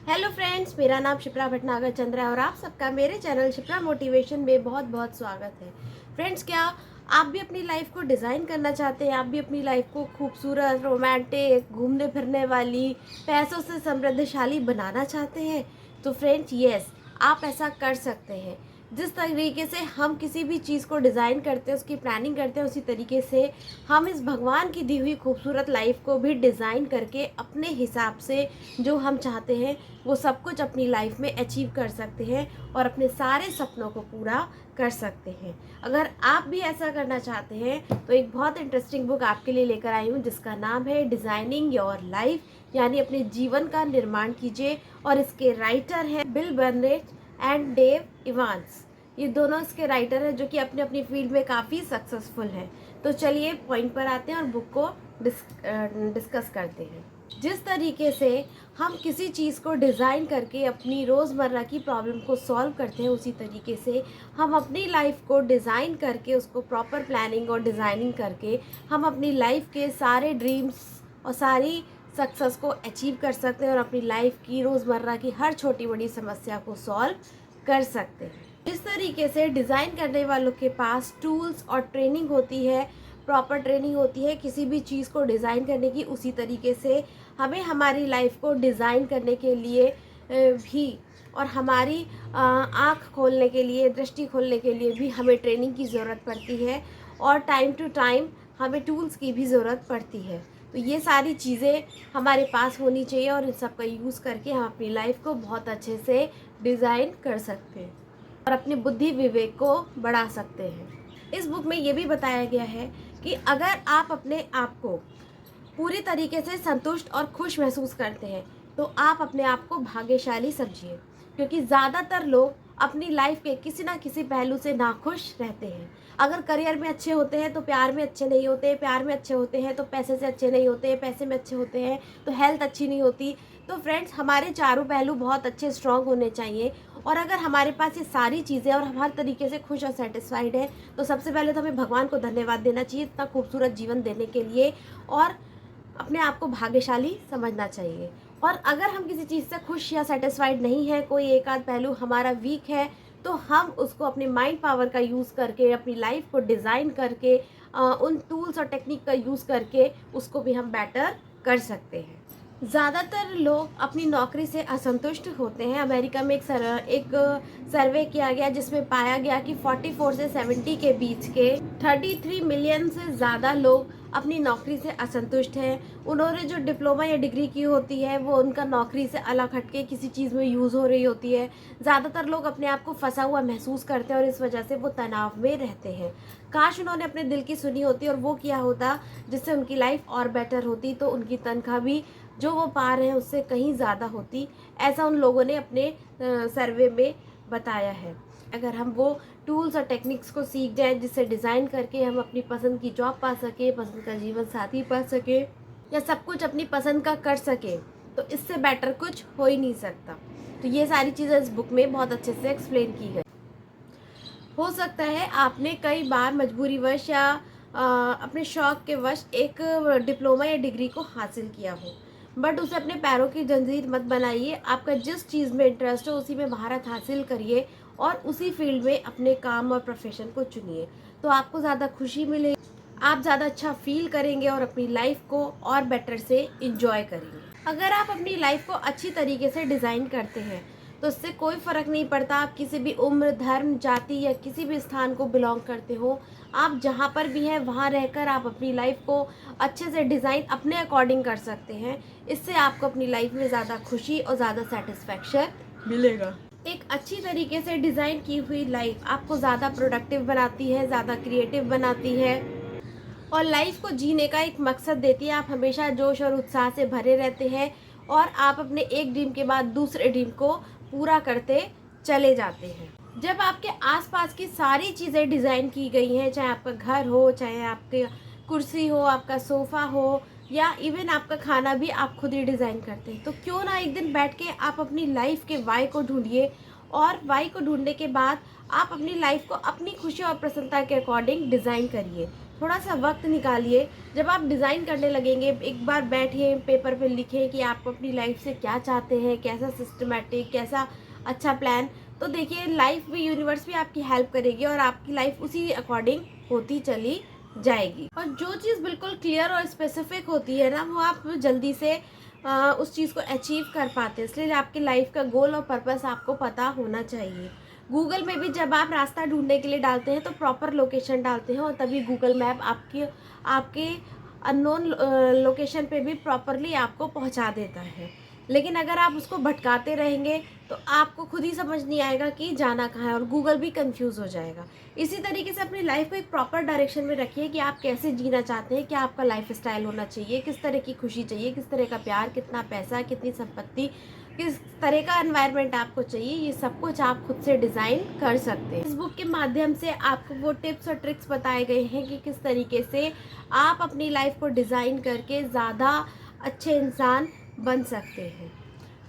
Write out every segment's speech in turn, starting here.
Hello friends, मेरा नाम शिप्रा भटनागर चंद्र है और आप सबका मेरे चैनल शिप्रा मोटिवेशन में बहुत बहुत स्वागत है। फ्रेंड्स, क्या आप भी अपनी लाइफ को डिज़ाइन करना चाहते हैं? आप भी अपनी लाइफ को खूबसूरत, रोमांटिक, घूमने फिरने वाली, पैसों से समृद्धशाली बनाना चाहते हैं? तो फ्रेंड्स, यस, आप ऐसा कर सकते हैं। जिस तरीके से हम किसी भी चीज़ को डिज़ाइन करते हैं, उसकी प्लानिंग करते हैं, उसी तरीके से हम इस भगवान की दी हुई खूबसूरत लाइफ को भी डिज़ाइन करके अपने हिसाब से जो हम चाहते हैं वो सब कुछ अपनी लाइफ में अचीव कर सकते हैं और अपने सारे सपनों को पूरा कर सकते हैं। अगर आप भी ऐसा करना चाहते हैं तो एक बहुत इंटरेस्टिंग बुक आपके लिए लेकर आई हूँ जिसका नाम है डिज़ाइनिंग योर लाइफ, यानी अपने जीवन का निर्माण कीजिए। और इसके राइटर हैं Bill Burnett and Dave Evans. ये दोनों इसके राइटर हैं जो कि अपने अपनी फील्ड में काफ़ी सक्सेसफुल हैं। तो चलिए पॉइंट पर आते हैं और बुक को डिस्कस करते हैं। जिस तरीके से हम किसी चीज़ को डिज़ाइन करके अपनी रोज़मर्रा की प्रॉब्लम को सॉल्व करते हैं, उसी तरीके से हम अपनी लाइफ को डिज़ाइन करके उसको प्रॉपर प्लानिंग और डिज़ाइनिंग करके हम अपनी लाइफ के सारे ड्रीम्स और सारी सक्सेस को अचीव कर सकते हैं और अपनी लाइफ की रोज़मर्रा की हर छोटी बड़ी समस्या को सॉल्व कर सकते हैं। जिस तरीके से डिज़ाइन करने वालों के पास टूल्स और ट्रेनिंग होती है, प्रॉपर ट्रेनिंग होती है किसी भी चीज़ को डिज़ाइन करने की, उसी तरीके से हमें हमारी लाइफ को डिज़ाइन करने के लिए भी और हमारी आँख खोलने के लिए, दृष्टि खोलने के लिए भी हमें ट्रेनिंग की ज़रूरत पड़ती है और टाइम टू टाइम हमें टूल्स की भी ज़रूरत पड़ती है। तो ये सारी चीज़ें हमारे पास होनी चाहिए और इन सब का यूज़ करके हम अपनी लाइफ को बहुत अच्छे से डिज़ाइन कर सकते हैं और अपनी बुद्धि विवेक को बढ़ा सकते हैं। इस बुक में ये भी बताया गया है कि अगर आप अपने आप को पूरी तरीके से संतुष्ट और खुश महसूस करते हैं तो आप अपने आप को भाग्यशाली समझिए, क्योंकि ज़्यादातर लोग अपनी लाइफ के किसी ना किसी पहलू से नाखुश रहते हैं। अगर करियर में अच्छे होते हैं तो प्यार में अच्छे नहीं होते, प्यार में अच्छे होते हैं तो पैसे से अच्छे नहीं होते, पैसे में अच्छे होते हैं तो हेल्थ अच्छी नहीं होती। तो फ्रेंड्स, हमारे चारों पहलू बहुत अच्छे स्ट्रॉन्ग होने चाहिए और अगर हमारे पास ये सारी चीज़ें और हम हर तरीके से खुश और सेटिस्फाइड हैं तो सबसे पहले तो हमें भगवान को धन्यवाद देना चाहिए इतना खूबसूरत जीवन देने के लिए और अपने आप को भाग्यशाली समझना चाहिए। और अगर हम किसी चीज़ से खुश या सेटिस्फाइड नहीं है, कोई एक आध पहलू हमारा वीक है, तो हम उसको अपने माइंड पावर का यूज़ करके अपनी लाइफ को डिज़ाइन करके उन टूल्स और टेक्निक का यूज़ करके उसको भी हम बेटर कर सकते हैं। ज़्यादातर लोग अपनी नौकरी से असंतुष्ट होते हैं। अमेरिका में एक सर्वे किया गया जिसमें पाया गया कि 44 से 70 के बीच के 33 मिलियन से ज़्यादा लोग अपनी नौकरी से असंतुष्ट हैं। उन्होंने जो डिप्लोमा या डिग्री की होती है वो उनका नौकरी से अलग हटके किसी चीज़ में यूज़ हो रही होती है। ज़्यादातर लोग अपने आप को फंसा हुआ महसूस करते हैं और इस वजह से वो तनाव में रहते हैं। काश उन्होंने अपने दिल की सुनी होती और वो किया होता जिससे उनकी लाइफ और बेटर होती, तो उनकी तनख्वाह भी जो वो पा रहे हैं उससे कहीं ज़्यादा होती। ऐसा उन लोगों ने अपने सर्वे में बताया है। अगर हम वो टूल्स और टेक्निक्स को सीख जाएं जिससे डिज़ाइन करके हम अपनी पसंद की जॉब पा सकें, पसंद का जीवन साथी पा सकें या सब कुछ अपनी पसंद का कर सकें, तो इससे बेटर कुछ हो ही नहीं सकता। तो ये सारी चीज़ें इस बुक में बहुत अच्छे से एक्सप्लेन की गई। हो सकता है आपने कई बार मजबूरीवश या अपने शौक़ के वश एक डिप्लोमा या डिग्री को हासिल किया हो, बट उसे अपने पैरों की जंजीर मत बनाइए। आपका जिस चीज़ में इंटरेस्ट हो उसी में महारत हासिल करिए और उसी फील्ड में अपने काम और प्रोफेशन को चुनिए, तो आपको ज़्यादा खुशी मिलेगी, आप ज़्यादा अच्छा फील करेंगे और अपनी लाइफ को और बेटर से इंजॉय करेंगे। अगर आप अपनी लाइफ को अच्छी तरीके से डिज़ाइन करते हैं तो इससे कोई फ़र्क नहीं पड़ता आप किसी भी उम्र, धर्म, जाति या किसी भी स्थान को बिलोंग करते हो। आप जहाँ पर भी हैं वहाँ रहकर आप अपनी लाइफ को अच्छे से डिज़ाइन अपने अकॉर्डिंग कर सकते हैं। इससे आपको अपनी लाइफ में ज़्यादा खुशी और ज़्यादा सेटिस्फैक्शन मिलेगा। एक अच्छी तरीके से डिज़ाइन की हुई लाइफ आपको ज़्यादा प्रोडक्टिव बनाती है, ज़्यादा क्रिएटिव बनाती है और लाइफ को जीने का एक मकसद देती है। आप हमेशा जोश और उत्साह से भरे रहते हैं और आप अपने एक ड्रीम के बाद दूसरे ड्रीम को पूरा करते चले जाते हैं। जब आपके आसपास की सारी चीज़ें डिज़ाइन की गई हैं, चाहे आपका घर हो, चाहे आपके कुर्सी हो, आपका सोफ़ा हो या इवन आपका खाना भी आप खुद ही डिज़ाइन करते हैं, तो क्यों ना एक दिन बैठ के आप अपनी लाइफ के वाई को ढूंढिए और वाई को ढूंढने के बाद आप अपनी लाइफ को अपनी खुशी और प्रसन्नता के अकॉर्डिंग डिज़ाइन करिए। थोड़ा सा वक्त निकालिए। जब आप डिज़ाइन करने लगेंगे, एक बार बैठिए, पेपर पे लिखें कि आप अपनी लाइफ से क्या चाहते हैं, कैसा सिस्टमैटिक, कैसा अच्छा प्लान। तो देखिए लाइफ भी, यूनिवर्स भी आपकी हेल्प करेगी और आपकी लाइफ उसी अकॉर्डिंग होती चली जाएगी। और जो चीज़ बिल्कुल क्लियर और स्पेसिफिक होती है ना, वो आप जल्दी से उस चीज़ को अचीव कर पाते हैं। इसलिए आपकी लाइफ का गोल और पर्पस आपको पता होना चाहिए। गूगल में भी जब आप रास्ता ढूंढने के लिए डालते हैं तो प्रॉपर लोकेशन डालते हैं, और तभी गूगल मैप आपके अननोन लोकेशन पे भी प्रॉपरली आपको पहुंचा देता है। लेकिन अगर आप उसको भटकाते रहेंगे तो आपको खुद ही समझ नहीं आएगा कि जाना कहाँ है, और गूगल भी कंफ्यूज हो जाएगा। इसी तरीके से अपनी लाइफ को एक प्रॉपर डायरेक्शन में रखिए कि आप कैसे जीना चाहते हैं, क्या आपका लाइफ स्टाइल होना चाहिए, किस तरह की खुशी चाहिए, किस तरह का प्यार, कितना पैसा, कितनी संपत्ति, किस तरह का एनवायरनमेंट आपको चाहिए। ये सब कुछ आप खुद से डिज़ाइन कर सकते हैं। इस बुक के माध्यम से आपको वो टिप्स और ट्रिक्स बताए गए हैं कि किस तरीके से आप अपनी लाइफ को डिज़ाइन करके ज़्यादा अच्छे इंसान बन सकते हैं।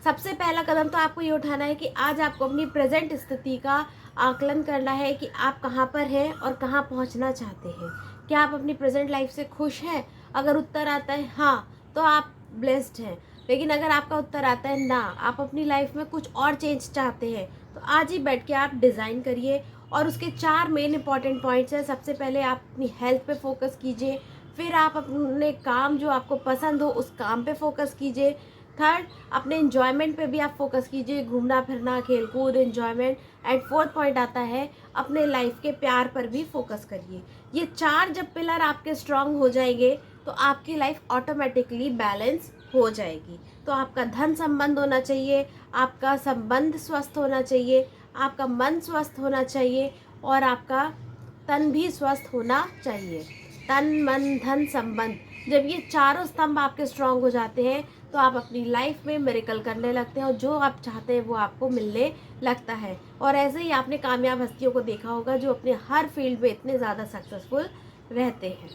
सबसे पहला कदम तो आपको ये उठाना है कि आज आपको अपनी प्रेजेंट स्थिति का आकलन करना है कि आप कहाँ पर हैं और कहाँ पहुँचना चाहते हैं। क्या आप अपनी प्रेजेंट लाइफ से खुश हैं? अगर उत्तर आता है हाँ, तो आप ब्लेस्ड हैं। लेकिन अगर आपका उत्तर आता है ना, आप अपनी लाइफ में कुछ और चेंज चाहते हैं, तो आज ही बैठ के आप डिज़ाइन करिए। और उसके 4 मेन इंपॉर्टेंट पॉइंट्स हैं। सबसे पहले आप अपनी हेल्थ पे फोकस कीजिए, फिर आप अपने काम जो आपको पसंद हो उस काम पे फोकस कीजिए, थर्ड अपने इन्जॉयमेंट पे भी आप फोकस कीजिए, घूमना फिरना, खेल कूद, इन्जॉयमेंट, एंड फोर्थ पॉइंट आता है अपने लाइफ के प्यार पर भी फोकस करिए। ये 4 जब पिलर आपके स्ट्रांग हो जाएंगे तो आपकी लाइफ ऑटोमेटिकली बैलेंस हो जाएगी। तो आपका धन संबंध होना चाहिए, आपका संबंध स्वस्थ होना चाहिए, आपका मन स्वस्थ होना चाहिए, और आपका तन भी स्वस्थ होना चाहिए। तन मन धन संबंध, जब ये चारों स्तंभ आपके स्ट्रांग हो जाते हैं तो आप अपनी लाइफ में मिरेकल करने लगते हैं, और जो आप चाहते हैं वो आपको मिलने लगता है। और ऐसे ही आपने कामयाब हस्तियों को देखा होगा जो अपने हर फील्ड में इतने ज़्यादा सक्सेसफुल रहते हैं।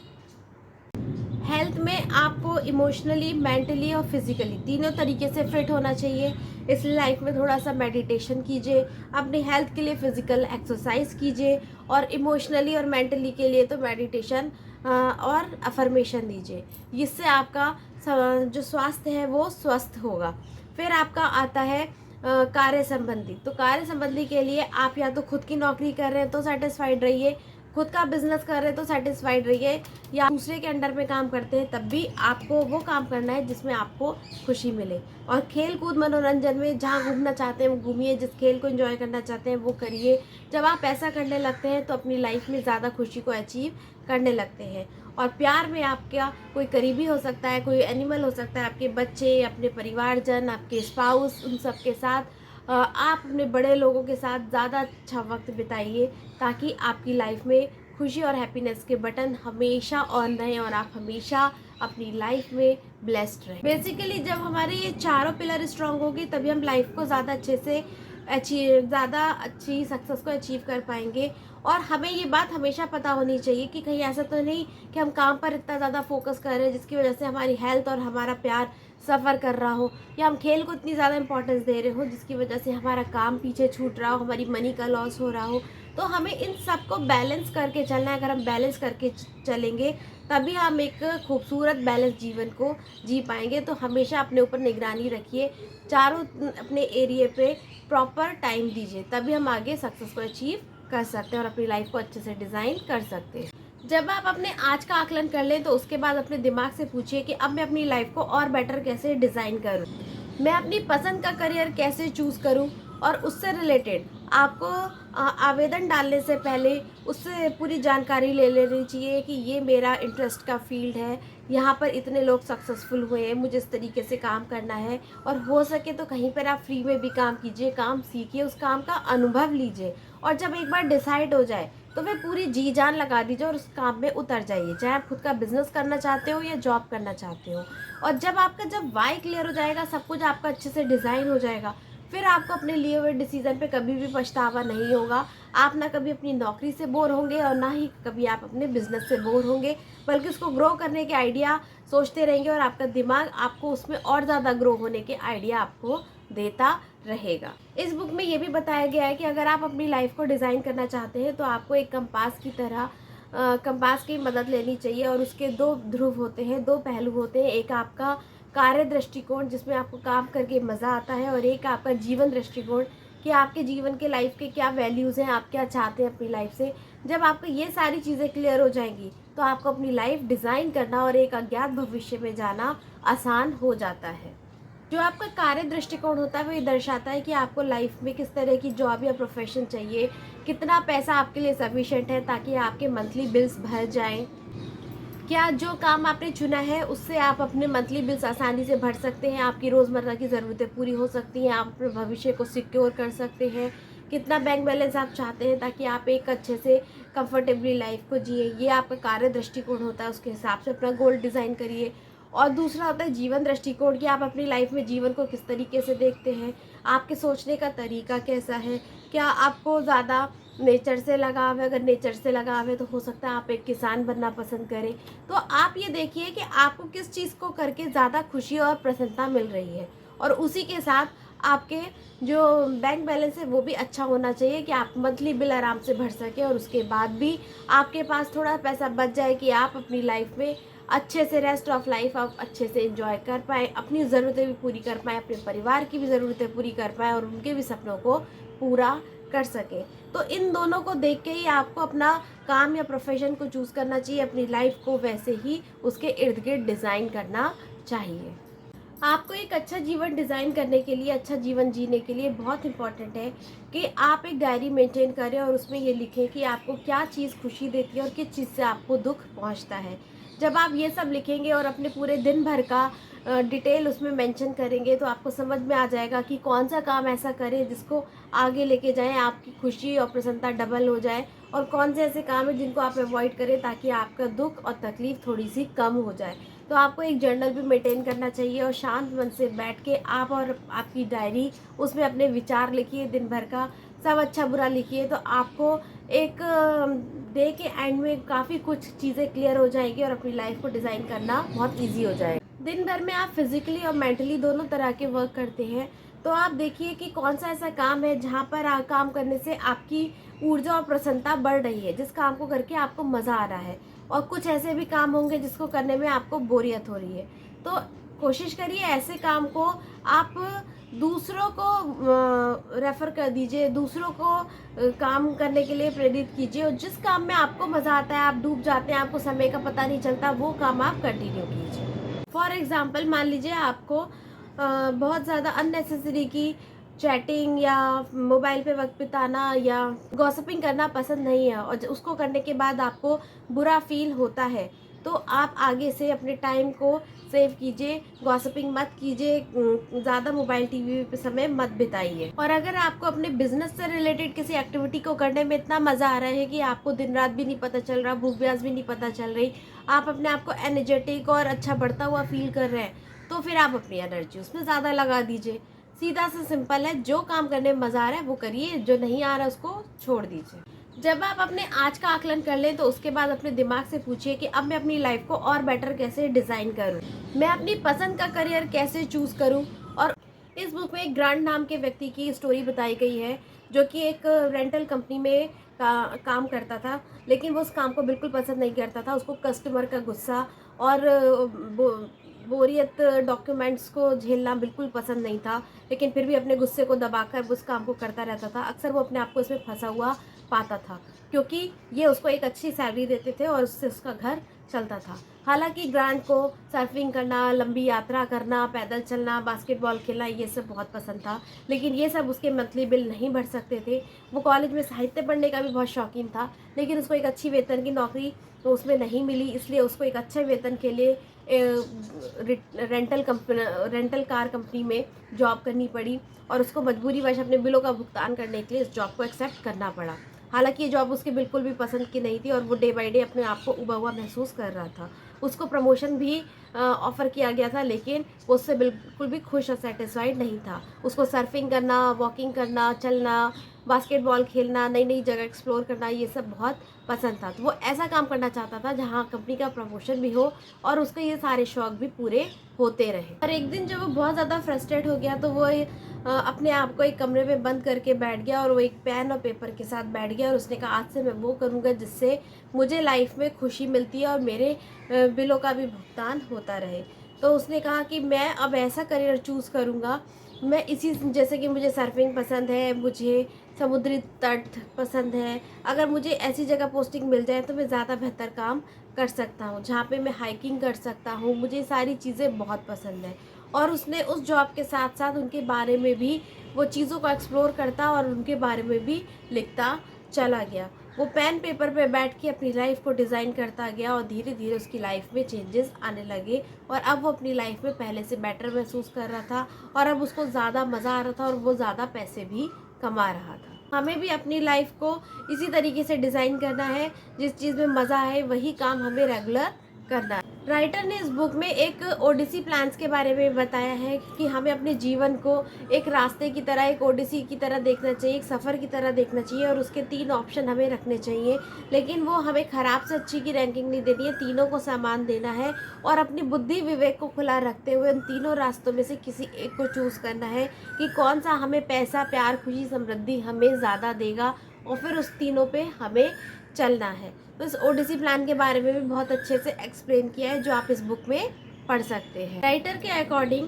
हेल्थ में आपको इमोशनली, मेंटली और फिजिकली तीनों तरीके से फिट होना चाहिए। इसलिए लाइफ में थोड़ा सा मेडिटेशन कीजिए, अपनी हेल्थ के लिए फिजिकल एक्सरसाइज कीजिए, और इमोशनली और मेंटली के लिए तो मेडिटेशन और अफर्मेशन दीजिए। इससे आपका जो स्वास्थ्य है वो स्वस्थ होगा। फिर आपका आता है कार्य संबंधी। तो कार्य संबंधी के लिए आप या तो खुद की नौकरी कर रहे हैं तो सेटिस्फाइड रहिए, खुद का बिजनेस कर रहे हैं तो सेटिस्फाइड रहिए, या दूसरे के अंडर में काम करते हैं तब भी आपको वो काम करना है जिसमें आपको खुशी मिले। और खेल कूद मनोरंजन में जहाँ घूमना चाहते हैं वो घूमिए, जिस खेल को एंजॉय करना चाहते हैं वो करिए। जब आप ऐसा करने लगते हैं तो अपनी लाइफ में ज़्यादा खुशी को अचीव करने लगते हैं। और प्यार में आपका कोई करीबी हो सकता है, कोई एनिमल हो सकता है, आपके बच्चे, अपने परिवारजन, आपके स्पाउस, उन सब के साथ आप अपने बड़े लोगों के साथ ज़्यादा अच्छा वक्त बिताइए, ताकि आपकी लाइफ में खुशी और हैप्पीनेस के बटन हमेशा ऑन रहें और आप हमेशा अपनी लाइफ में ब्लेस्ड रहें। बेसिकली जब हमारे ये चारों पिलर स्ट्रांग होगी तभी हम लाइफ को ज़्यादा अच्छे से ज़्यादा अच्छी सक्सेस को अचीव कर पाएंगे। और हमें ये बात हमेशा पता होनी चाहिए कि कहीं ऐसा तो नहीं कि हम काम पर इतना ज़्यादा फोकस कर रहे हैं जिसकी वजह से हमारी हेल्थ और हमारा प्यार सफ़र कर रहा हो, या हम खेल को इतनी ज़्यादा इंपॉर्टेंस दे रहे हो जिसकी वजह से हमारा काम पीछे छूट रहा हो, हमारी मनी का लॉस हो रहा हो। तो हमें इन सब को बैलेंस करके चलना है। अगर हम बैलेंस करके चलेंगे तभी हम एक खूबसूरत बैलेंस जीवन को जी पाएंगे। तो हमेशा अपने ऊपर निगरानी रखिए, चारों अपने एरिया पे प्रॉपर टाइम दीजिए, तभी हम आगे सक्सेस को अचीव कर सकते हैं और अपनी लाइफ को अच्छे से डिज़ाइन कर सकते हैं। जब आप अपने आज का आकलन कर लें तो उसके बाद अपने दिमाग से पूछिए कि अब मैं अपनी लाइफ को और बेटर कैसे डिज़ाइन करूं, मैं अपनी पसंद का करियर कैसे चूज़ करूं। और उससे रिलेटेड आपको आवेदन डालने से पहले उससे पूरी जानकारी ले लेनी चाहिए कि ये मेरा इंटरेस्ट का फील्ड है, यहाँ पर इतने लोग सक्सेसफुल हुए हैं, मुझे इस तरीके से काम करना है। और हो सके तो कहीं पर आप फ्री में भी काम कीजिए, काम सीखिए, उस काम का अनुभव लीजिए। और जब एक बार डिसाइड हो जाए तो फिर पूरी जी जान लगा दीजिए और उस काम में उतर जाइए, चाहे आप खुद का बिजनेस करना चाहते हो या जॉब करना चाहते हो। और जब वाई क्लियर हो जाएगा, सब कुछ आपका अच्छे से डिज़ाइन हो जाएगा, फिर आपको अपने लिए हुए डिसीजन पे कभी भी पछतावा नहीं होगा। आप ना कभी अपनी नौकरी से बोर होंगे और ना ही कभी आप अपने बिजनेस से बोर होंगे, बल्कि उसको ग्रो करने के आइडिया सोचते रहेंगे और आपका दिमाग आपको उसमें और ज़्यादा ग्रो होने के आइडिया आपको देता रहेगा। इस बुक में ये भी बताया गया है कि अगर आप अपनी लाइफ को डिज़ाइन करना चाहते हैं तो आपको एक कंपास की तरह कंपास की मदद लेनी चाहिए। और उसके दो ध्रुव होते हैं, दो पहलू होते हैं, एक आपका कार्य दृष्टिकोण जिसमें आपको काम करके मज़ा आता है, और एक आपका जीवन दृष्टिकोण कि आपके जीवन के लाइफ के क्या वैल्यूज़ हैं, आप क्या चाहते हैं अपनी लाइफ से। जब आपको ये सारी चीज़ें क्लियर हो जाएंगी तो आपको अपनी लाइफ डिज़ाइन करना और एक अज्ञात भविष्य में जाना आसान हो जाता है। जो आपका कार्य दृष्टिकोण होता है वो ये दर्शाता है कि आपको लाइफ में किस तरह की जॉब या प्रोफेशन चाहिए, कितना पैसा आपके लिए सफिशिएंट है ताकि आपके मंथली बिल्स भर जाएं, क्या जो काम आपने चुना है उससे आप अपने मंथली बिल्स आसानी से भर सकते हैं, आपकी रोज़मर्रा की ज़रूरतें पूरी हो सकती हैं, आप अपने भविष्य को सिक्योर कर सकते हैं, कितना बैंक बैलेंस आप चाहते हैं ताकि आप एक अच्छे से कंफर्टेबली लाइफ को जिए। ये आपका कार्य दृष्टिकोण होता है, उसके हिसाब से अपना गोल डिज़ाइन करिए। और दूसरा होता है जीवन दृष्टिकोण कि आप अपनी लाइफ में जीवन को किस तरीके से देखते हैं, आपके सोचने का तरीका कैसा है, क्या आपको ज़्यादा नेचर से लगाव है। अगर नेचर से लगाव है तो हो सकता है आप एक किसान बनना पसंद करें। तो आप ये देखिए कि आपको किस चीज़ को करके ज़्यादा खुशी और प्रसन्नता मिल रही है, और उसी के साथ आपके जो बैंक बैलेंस है वो भी अच्छा होना चाहिए कि आप मंथली बिल आराम से भर सकें, और उसके बाद भी आपके पास थोड़ा पैसा बच जाए कि आप अपनी लाइफ में अच्छे से रेस्ट ऑफ लाइफ आप अच्छे से एंजॉय कर पाएँ, अपनी ज़रूरतें भी पूरी कर पाएँ, अपने परिवार की भी ज़रूरतें पूरी कर पाएँ, और उनके भी सपनों को पूरा कर सकें। तो इन दोनों को देख के ही आपको अपना काम या प्रोफेशन को चूज़ करना चाहिए, अपनी लाइफ को वैसे ही उसके इर्द गिर्द डिज़ाइन करना चाहिए। आपको एक अच्छा जीवन डिज़ाइन करने के लिए, अच्छा जीवन जीने के लिए बहुत इम्पॉर्टेंट है कि आप एक डायरी मेंटेन करें और उसमें ये लिखें कि आपको क्या चीज़ खुशी देती है और किस चीज़ से आपको दुख पहुंचता है। जब आप ये सब लिखेंगे और अपने पूरे दिन भर का डिटेल उसमें मेंशन करेंगे तो आपको समझ में आ जाएगा कि कौन सा काम ऐसा करें जिसको आगे लेके जाएं, आपकी खुशी और प्रसन्नता डबल हो जाए, और कौन से ऐसे काम हैं जिनको आप अवॉइड करें ताकि आपका दुख और तकलीफ थोड़ी सी कम हो जाए। तो आपको एक जर्नल भी मेंटेन करना चाहिए, और शांत मन से बैठ के आप और आपकी डायरी उसमें अपने विचार लिखिए, दिन भर का सब अच्छा बुरा लिखिए। तो आपको एक डे के एंड में काफ़ी कुछ चीज़ें क्लियर हो जाएगी और अपनी लाइफ को डिज़ाइन करना बहुत ईजी हो जाएगा। दिन भर में आप फिजिकली और मेंटली दोनों तरह के वर्क करते हैं, तो आप देखिए कि कौन सा ऐसा काम है जहाँ पर काम करने से आपकी ऊर्जा और प्रसन्नता बढ़ रही है, जिस काम को करके आपको मज़ा आ रहा है, और कुछ ऐसे भी काम होंगे जिसको करने में आपको बोरियत हो रही है। तो कोशिश करिए ऐसे काम को आप दूसरों को रेफ़र कर दीजिए, दूसरों को काम करने के लिए प्रेरित कीजिए, और जिस काम में आपको मज़ा आता है, आप डूब जाते हैं, आपको समय का पता नहीं चलता, वो काम आप कंटिन्यू कीजिए। फॉर एग्ज़ाम्पल मान लीजिए आपको बहुत ज़्यादा अननेसेसरी की चैटिंग या मोबाइल पे वक्त बिताना या गॉसिपिंग करना पसंद नहीं है, और उसको करने के बाद आपको बुरा फील होता है, तो आप आगे से अपने टाइम को सेव कीजिए, गॉसिपिंग मत कीजिए, ज़्यादा मोबाइल टीवी पे समय मत बिताइए। और अगर आपको अपने बिजनेस से रिलेटेड किसी एक्टिविटी को करने में इतना मज़ा आ रहा है कि आपको दिन रात भी नहीं पता चल रहा, भूख प्यास भी नहीं पता चल रही, आप अपने आप को एनर्जेटिक और अच्छा बढ़ता हुआ फील कर रहे हैं, तो फिर आप अपनी एनर्जी उसमें ज़्यादा लगा दीजिए। सीधा सा सिंपल है, जो काम करने में मज़ा आ रहा है वो करिए, जो नहीं आ रहा है उसको छोड़ दीजिए। जब आप अपने आज का आकलन कर लें तो उसके बाद अपने दिमाग से पूछिए कि अब मैं अपनी लाइफ को और बेटर कैसे डिज़ाइन करूं, मैं अपनी पसंद का करियर कैसे चूज़ करूं। और इस बुक में एक ग्रांड नाम के व्यक्ति की स्टोरी बताई गई है, जो कि एक रेंटल कंपनी में काम करता था, लेकिन वो उस काम को बिल्कुल पसंद नहीं करता था। उसको कस्टमर का गुस्सा और बोरियत, डॉक्यूमेंट्स को झेलना बिल्कुल पसंद नहीं था, लेकिन फिर भी अपने गुस्से को दबाकर उस काम को करता रहता था। अक्सर वो अपने आप को इसमें फंसा हुआ पाता था, क्योंकि ये उसको एक अच्छी सैलरी देते थे और उससे उसका घर चलता था। हालांकि ग्रांट को सर्फिंग करना, लंबी यात्रा करना, पैदल चलना, बास्केटबॉल खेलना ये सब बहुत पसंद था, लेकिन ये सब उसके मंथली बिल नहीं भर सकते थे। वो कॉलेज में साहित्य पढ़ने का भी बहुत शौकीन था, लेकिन उसको एक अच्छी वेतन की नौकरी तो उसमें नहीं मिली, इसलिए उसको एक अच्छे वेतन के लिए रेंटल कार कंपनी में जॉब करनी पड़ी, और उसको मजबूरीवश अपने बिलों का भुगतान करने के लिए इस जॉब को एक्सेप्ट करना पड़ा। हालांकि ये जॉब उसके बिल्कुल भी पसंद की नहीं थी, और वो डे बाय डे अपने आप को उबा हुआ महसूस कर रहा था। उसको प्रमोशन भी ऑफ़र किया गया था, लेकिन वो उससे बिल्कुल भी खुश और सेटिस्फाइड नहीं था। उसको सर्फिंग करना, वॉकिंग करना, चलना, बास्केटबॉल खेलना, नई नई जगह एक्सप्लोर करना, ये सब बहुत पसंद था। तो वो ऐसा काम करना चाहता था जहाँ कंपनी का प्रमोशन भी हो और उसके ये सारे शौक भी पूरे होते रहे। और एक दिन जब वो बहुत ज़्यादा फ्रस्ट्रेट हो गया तो वो अपने आप को एक कमरे में बंद करके बैठ गया और वो एक पेन और पेपर के साथ बैठ गया और उसने कहा आज से मैं वो करूँगा जिससे मुझे लाइफ में खुशी मिलती है और मेरे बिलों का भी भुगतान होता रहे। तो उसने कहा कि मैं अब ऐसा करियर चूज़ करूँगा, मैं इसी, जैसे कि मुझे सर्फिंग पसंद है, मुझे समुद्री तट पसंद है, अगर मुझे ऐसी जगह पोस्टिंग मिल जाए तो मैं ज़्यादा बेहतर काम कर सकता हूँ, जहाँ पे मैं हाइकिंग कर सकता हूँ, मुझे सारी चीज़ें बहुत पसंद है। और उसने उस जॉब के साथ साथ उनके बारे में भी वो चीज़ों को एक्सप्लोर करता और उनके बारे में भी लिखता चला गया। वो पेन पेपर पे बैठ के अपनी लाइफ को डिज़ाइन करता गया और धीरे धीरे उसकी लाइफ में चेंजेस आने लगे और अब वो अपनी लाइफ में पहले से बेटर महसूस कर रहा था और अब उसको ज़्यादा मज़ा आ रहा था और वो ज़्यादा पैसे भी कमा रहा था। हमें भी अपनी लाइफ को इसी तरीके से डिज़ाइन करना है, जिस चीज़ में मज़ा आए वही काम हमें रेगुलर करना है। राइटर ने इस बुक में एक ओडिसी प्लान्स के बारे में बताया है कि हमें अपने जीवन को एक रास्ते की तरह, एक ओडिसी की तरह देखना चाहिए, एक सफ़र की तरह देखना चाहिए और उसके 3 ऑप्शन हमें रखने चाहिए। लेकिन वो हमें ख़राब से अच्छी की रैंकिंग नहीं देनी है, तीनों को सामान देना है और अपनी बुद्धि विवेक को खुला रखते हुए उन तीनों रास्तों में से किसी एक को चूज़ करना है कि कौन सा हमें पैसा, प्यार, खुशी, समृद्धि हमें ज़्यादा देगा और फिर उस तीनों पे हमें चलना है। तो इस ओडिसी प्लान के बारे में भी बहुत अच्छे से एक्सप्लेन किया है जो आप इस बुक में पढ़ सकते हैं। राइटर के अकॉर्डिंग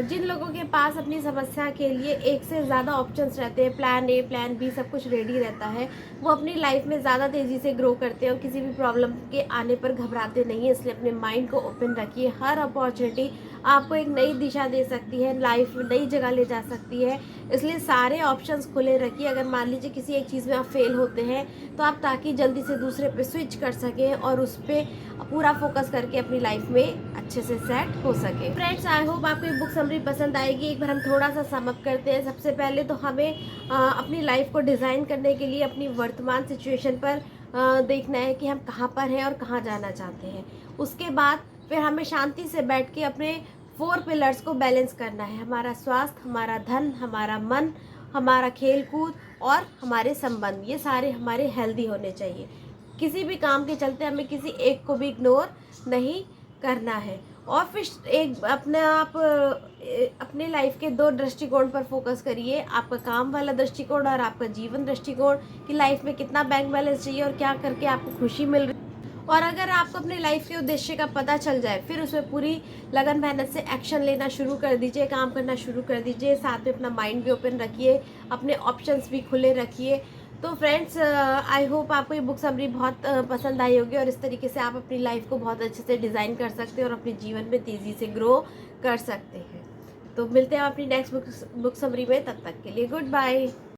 जिन लोगों के पास अपनी समस्या के लिए एक से ज़्यादा ऑप्शंस रहते हैं, प्लान ए, प्लान बी, सब कुछ रेडी रहता है, वो अपनी लाइफ में ज़्यादा तेज़ी से ग्रो करते हैं और किसी भी प्रॉब्लम के आने पर घबराते नहीं हैं। इसलिए अपने माइंड को ओपन रखिए, हर अपॉर्चुनिटी आपको एक नई दिशा दे सकती है, लाइफ में नई जगह ले जा सकती है। इसलिए सारे ऑप्शंस खुले रखिए। अगर मान लीजिए किसी एक चीज़ में आप फेल होते हैं तो आप ताकि जल्दी से दूसरे पे स्विच कर सकें और उस पर पूरा फोकस करके अपनी लाइफ में अच्छे से सेट हो सके। फ्रेंड्स, आई होप आपको ये बुक समरी पसंद आएगी। एक बार हम थोड़ा सा सम अप करते हैं। सबसे पहले तो हमें अपनी लाइफ को डिज़ाइन करने के लिए अपनी वर्तमान सिचुएशन पर देखना है कि हम कहाँ पर हैं और कहाँ जाना चाहते हैं। उसके बाद फिर हमें शांति से बैठ के अपने 4 पिलर्स को बैलेंस करना है, हमारा स्वास्थ्य, हमारा धन, हमारा मन, हमारा खेल कूद और हमारे संबंध, ये सारे हमारे हेल्दी होने चाहिए। किसी भी काम के चलते हमें किसी एक को भी इग्नोर नहीं करना है। और फिर एक अपने लाइफ के 2 दृष्टिकोण पर फोकस करिए, आपका काम वाला दृष्टिकोण और आपका जीवन दृष्टिकोण, कि लाइफ में कितना बैंक बैलेंस चाहिए और क्या करके आपको खुशी मिल रही। और अगर आपको अपने लाइफ के उद्देश्य का पता चल जाए फिर उसमें पूरी लगन मेहनत से एक्शन लेना शुरू कर दीजिए, काम करना शुरू कर दीजिए। साथ में अपना माइंड भी ओपन रखिए, अपने ऑप्शंस भी खुले रखिए। तो फ्रेंड्स, आई होप आपको ये बुक समरी बहुत पसंद आई होगी और इस तरीके से आप अपनी लाइफ को बहुत अच्छे से डिज़ाइन कर सकते हैं और अपने जीवन में तेज़ी से ग्रो कर सकते हैं। तो मिलते हैं अपनी नेक्स्ट बुक समरी में, तब तक के लिए गुड बाय।